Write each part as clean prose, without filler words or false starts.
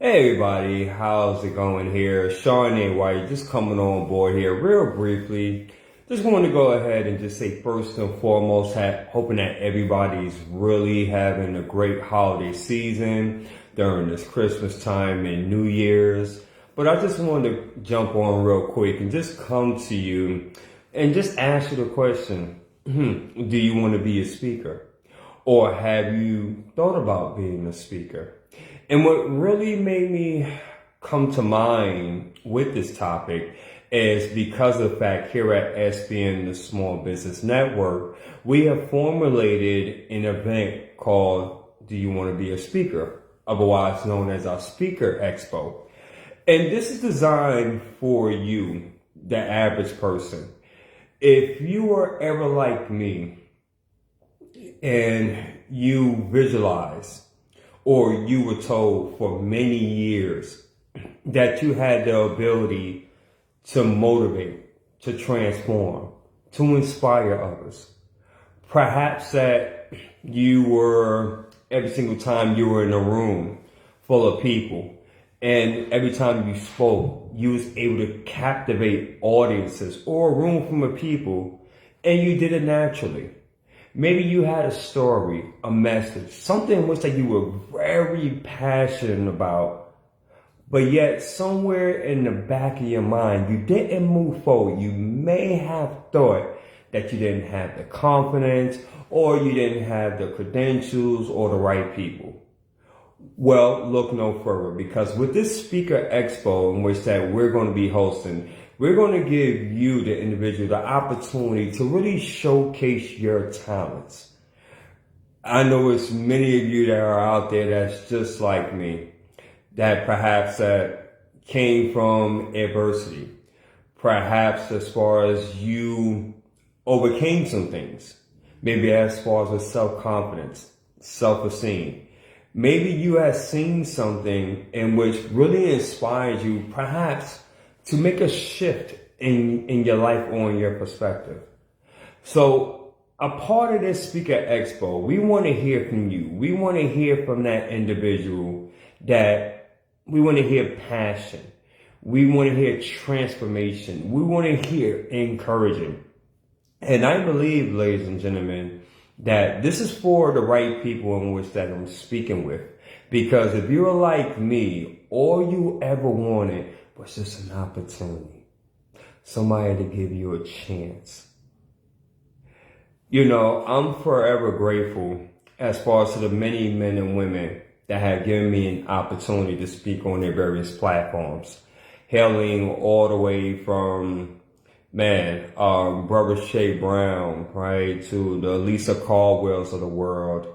Hey everybody, how's it going here? Shawn A, just coming on board here real briefly. Just wanted to go ahead and just say first and foremost, hoping that everybody's really having a great holiday season during this Christmas time and New Year's. But I just wanted to jump on real quick and just come to you and just ask you the question, do you want to be a speaker? Or have you thought about being a speaker? And what really made me come to mind with this topic is because of the fact here at SBN, the Small Business Network, we have formulated an event called Do You Want to Be a Speaker? Otherwise known as our Speaker Expo. And this is designed for you, the average person. If you were ever like me and you visualize or you were told for many years that you had the ability to motivate, to transform, to inspire others. Perhaps that you were, every single time you were in a room full of people, and every time you spoke, you was able to captivate audiences or a room full of people, and you did it naturally. Maybe you had a story, a message, something in which that you were very passionate about, but yet somewhere in the back of your mind, you didn't move forward. You may have thought that you didn't have the confidence or you didn't have the credentials or the right people. Well, look no further, because with this Speaker Expo in which that we're going to be hosting, we're going to give you, the individual, the opportunity to really showcase your talents. I know it's many of you that are out there that's just like me, that perhaps came from adversity. Perhaps as far as you overcame some things, maybe as far as with self-confidence, self-esteem. Maybe you have seen something in which really inspired you, perhaps to make a shift in your life or in your perspective. So a part of this Speaker Expo, we want to hear from you. We want to hear from that individual that we want to hear passion. We want to hear transformation. We want to hear encouraging. And I believe, ladies and gentlemen, that this is for the right people in which that I'm speaking with. Because if you're like me, all you ever wanted was just an opportunity, somebody to give you a chance. You know, I'm forever grateful as far as to the many men and women that have given me an opportunity to speak on their various platforms, hailing all the way from, Brother Shay Brown, right, to the Lisa Caldwells of the world,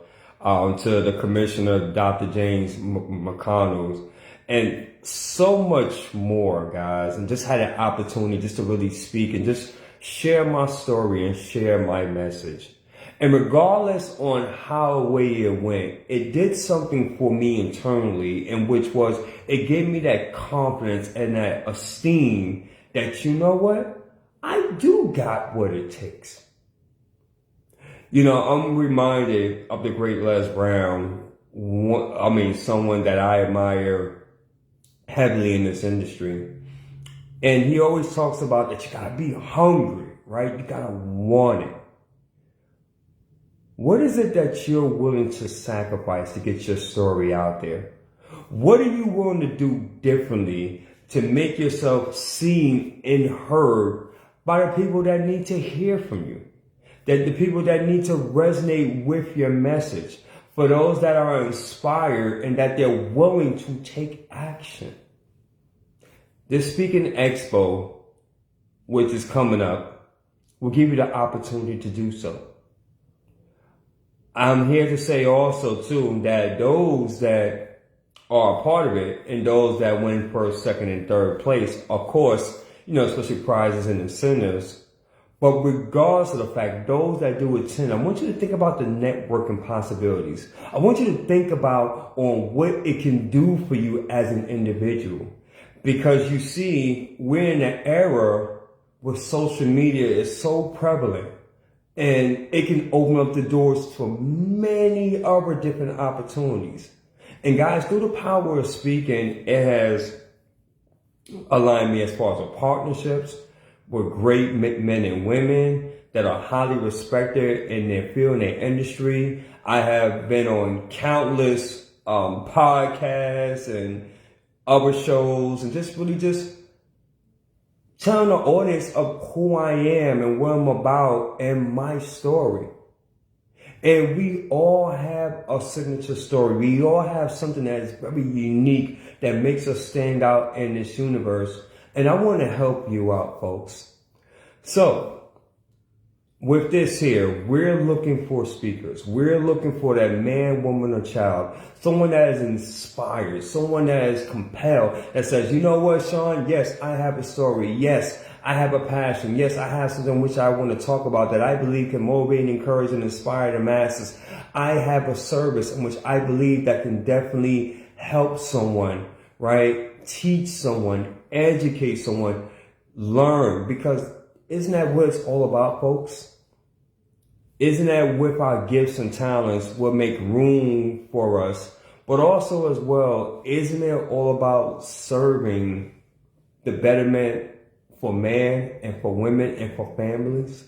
to the Commissioner, Dr. James McConnell, and so much more, guys, and just had an opportunity just to really speak and just share my story and share my message. And regardless on how away it went, it did something for me internally, in which was, it gave me that confidence and that esteem that, you know what, I do got what it takes. You know, I'm reminded of the great Les Brown, someone that I admire heavily in this industry. And he always talks about that you gotta be hungry, right? You gotta want it. What is it that you're willing to sacrifice to get your story out there? What are you willing to do differently to make yourself seen and heard by the people that need to hear from you? That the people that need to resonate with your message, for those that are inspired and that they're willing to take action. This Speaking Expo, which is coming up, will give you the opportunity to do so. I'm here to say also, too, that those that are a part of it and those that win first, second, and third place, of course, you know, especially prizes and incentives. But regardless of the fact, those that do attend, I want you to think about the networking possibilities. I want you to think about on what it can do for you as an individual. Because you see, we're in an era where social media is so prevalent, and it can open up the doors to many other different opportunities. And guys, through the power of speaking, it has aligned me as far as partnerships with great men and women that are highly respected in their field, in their industry. I have been on countless podcasts and other shows, and just really just telling the audience of who I am and what I'm about and my story. And we all have a signature story. We all have something that is very unique that makes us stand out in this universe. And I want to help you out, folks. So, with this here, we're looking for speakers. We're looking for that man, woman, or child. Someone that is inspired. Someone that is compelled. That says, you know what, Shawn? Yes, I have a story. Yes, I have a passion. Yes, I have something which I want to talk about that I believe can motivate, encourage, and inspire the masses. I have a service in which I believe that can definitely help someone, right? Teach someone, educate someone, learn. Because isn't that what it's all about, folks? Isn't that with our gifts and talents will make room for us? But also as well, isn't it all about serving the betterment for man and for women and for families?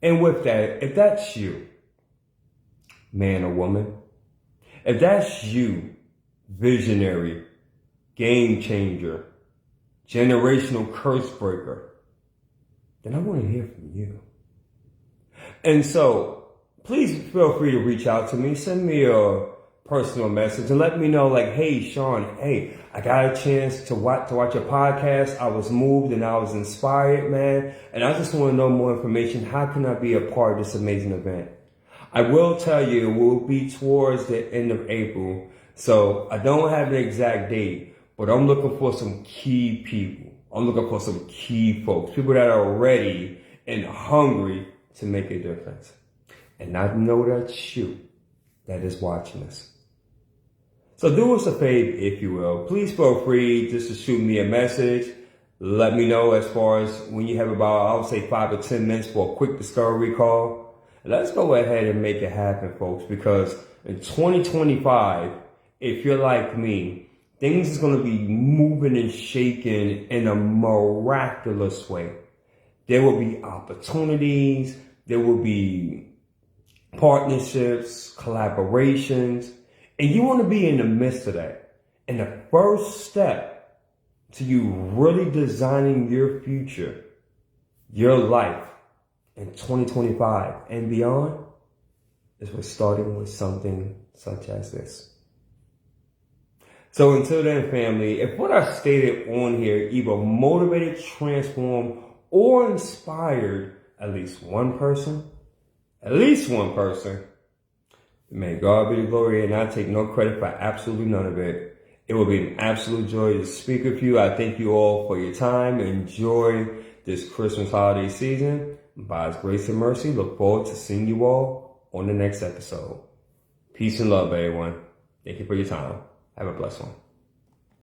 And with that, if that's you, man or woman, if that's you, visionary, game changer, generational curse breaker, then I want to hear from you. And so, please feel free to reach out to me. Send me a personal message and let me know, like, hey, Shawn, hey, I got a chance to watch your podcast. I was moved and I was inspired, man. And I just want to know more information. How can I be a part of this amazing event? I will tell you, it will be towards the end of April. So I don't have an exact date, but I'm looking for some key people. I'm looking for some key folks, people that are ready and hungry to make a difference. And I know that's you that is watching us. So do us a favor, if you will. Please feel free just to shoot me a message. Let me know as far as when you have about, I would say 5 or 10 minutes for a quick discovery call. Let's go ahead and make it happen, folks, because in 2025, if you're like me, things is going to be moving and shaking in a miraculous way. There will be opportunities, there will be partnerships, collaborations, and you want to be in the midst of that. And the first step to you really designing your future, your life in 2025 and beyond is with starting with something such as this. So until then, family, if what I stated on here either motivated, transformed, or inspired at least one person, may God be the glory, and I take no credit for absolutely none of it. It will be an absolute joy to speak with you. I thank you all for your time. Enjoy this Christmas holiday season. By His grace and mercy, look forward to seeing you all on the next episode. Peace and love, everyone. Thank you for your time. Have a blessed one.